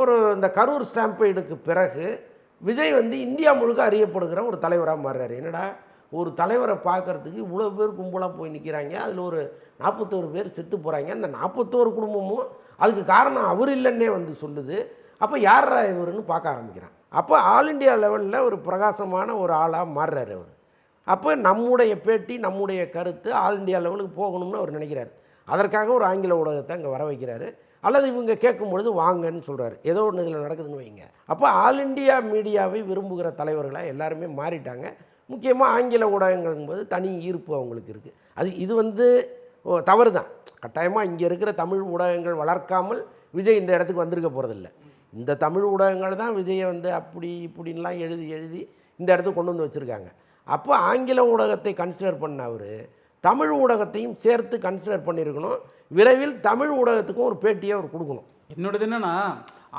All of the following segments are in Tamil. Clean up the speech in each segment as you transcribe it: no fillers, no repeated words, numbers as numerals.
ஒரு இந்த கரூர் ஸ்டாம்பேடுக்கு பிறகு விஜய் வந்து இந்தியா முழுக்க அறியப்படுகிற ஒரு தலைவராக மாறுறாரு. என்னடா ஒரு தலைவரை பார்க்கறதுக்கு இவ்வளோ பேர் கும்பலாக போய் நிற்கிறாங்க, அதில் ஒரு 41 பேர் செத்து போகிறாங்க, அந்த 41 குடும்பமும் அதுக்கு காரணம் அவர் இல்லைன்னே வந்து சொல்லுது. அப்போ யாரா இவருன்னு பார்க்க ஆரம்பிக்கிறான். அப்போ ஆல் இண்டியா லெவலில் ஒரு பிரகாசமான ஒரு ஆளாக மாறுறாரு அவர். அப்போ நம்முடைய பேட்டி, நம்முடைய கருத்து ஆல் இண்டியா லெவலுக்கு போகணும்னு அவர் நினைக்கிறார். அதற்காக ஒரு ஆங்கில ஊடகத்தை அங்கே வர வைக்கிறாரு. அல்லது இவங்க கேட்கும்பொழுது வாங்கன்னு சொல்கிறாரு. ஏதோ ஒன்று இதில் நடக்குதுன்னு வைங்க. அப்போ ஆல் இண்டியா மீடியாவை விரும்புகிற தலைவர்களாக எல்லாருமே மாறிட்டாங்க. முக்கியமாக ஆங்கில ஊடகங்கள் என்பது தனி ஈர்ப்பு அவங்களுக்கு இருக்குது. இது வந்து தவறு தான். கட்டாயமாக இங்கே இருக்கிற தமிழ் ஊடகங்கள் வளர்க்காமல் விஜய் இந்த இடத்துக்கு வந்திருக்க போகிறதில்ல. இந்த தமிழ் ஊடகங்கள் தான் விஜயை வந்து அப்படி இப்படின்லாம் எழுதி இந்த இடத்துக்கு கொண்டு வந்து வச்சுருக்காங்க. அப்போ ஆங்கில ஊடகத்தை கன்சிடர் பண்ண அவர் தமிழ் ஊடகத்தையும் சேர்த்து கன்சிடர் பண்ணியிருக்கணும். விரைவில் தமிழ் ஊடகத்துக்கும் ஒரு பேட்டியை அவர் கொடுக்கணும். என்னோடது என்னன்னா,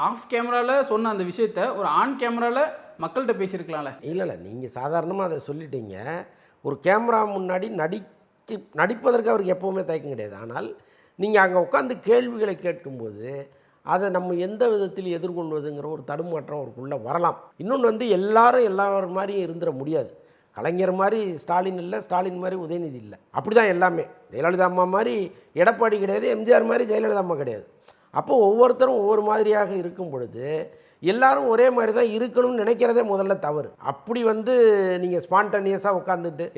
ஆஃப் கேமராவில் சொன்ன அந்த விஷயத்த ஒரு ஆன் கேமராவில் மக்கள்கிட்ட பேசியிருக்கலாம்ல. இல்லை நீங்கள் சாதாரணமாக அதை சொல்லிட்டீங்க. ஒரு கேமரா முன்னாடி நடிப்பதற்கு அவருக்கு எப்போவுமே தயக்கம் கிடையாது. ஆனால் நீங்கள் அங்கே உட்காந்து கேள்விகளை கேட்கும்போது அதை நம்ம எந்த விதத்தில் எதிர்கொள்வதுங்கிற ஒரு தடுமாற்றம் அவருக்குள்ளே வரலாம். இன்னொன்று வந்து எல்லாரும் மாதிரியும் இருந்துட முடியாது. கலைஞர் மாதிரி ஸ்டாலின் இல்லை, ஸ்டாலின் மாதிரி உதயநிதி இல்லை. அப்படி தான் எல்லாமே. ஜெயலலிதா அம்மா மாதிரி எடப்பாடி கிடையாது, எம்ஜிஆர் மாதிரி ஜெயலலிதா அம்மா கிடையாது. அப்போ ஒவ்வொருத்தரும் ஒவ்வொரு மாதிரியாக இருக்கும் பொழுது எல்லாரும் ஒரே மாதிரி தான் இருக்கணும்னு நினைக்கிறதே முதல்ல தவறு. அப்படி வந்து நீங்கள் ஸ்பான்டனியஸாக உட்காந்துட்டு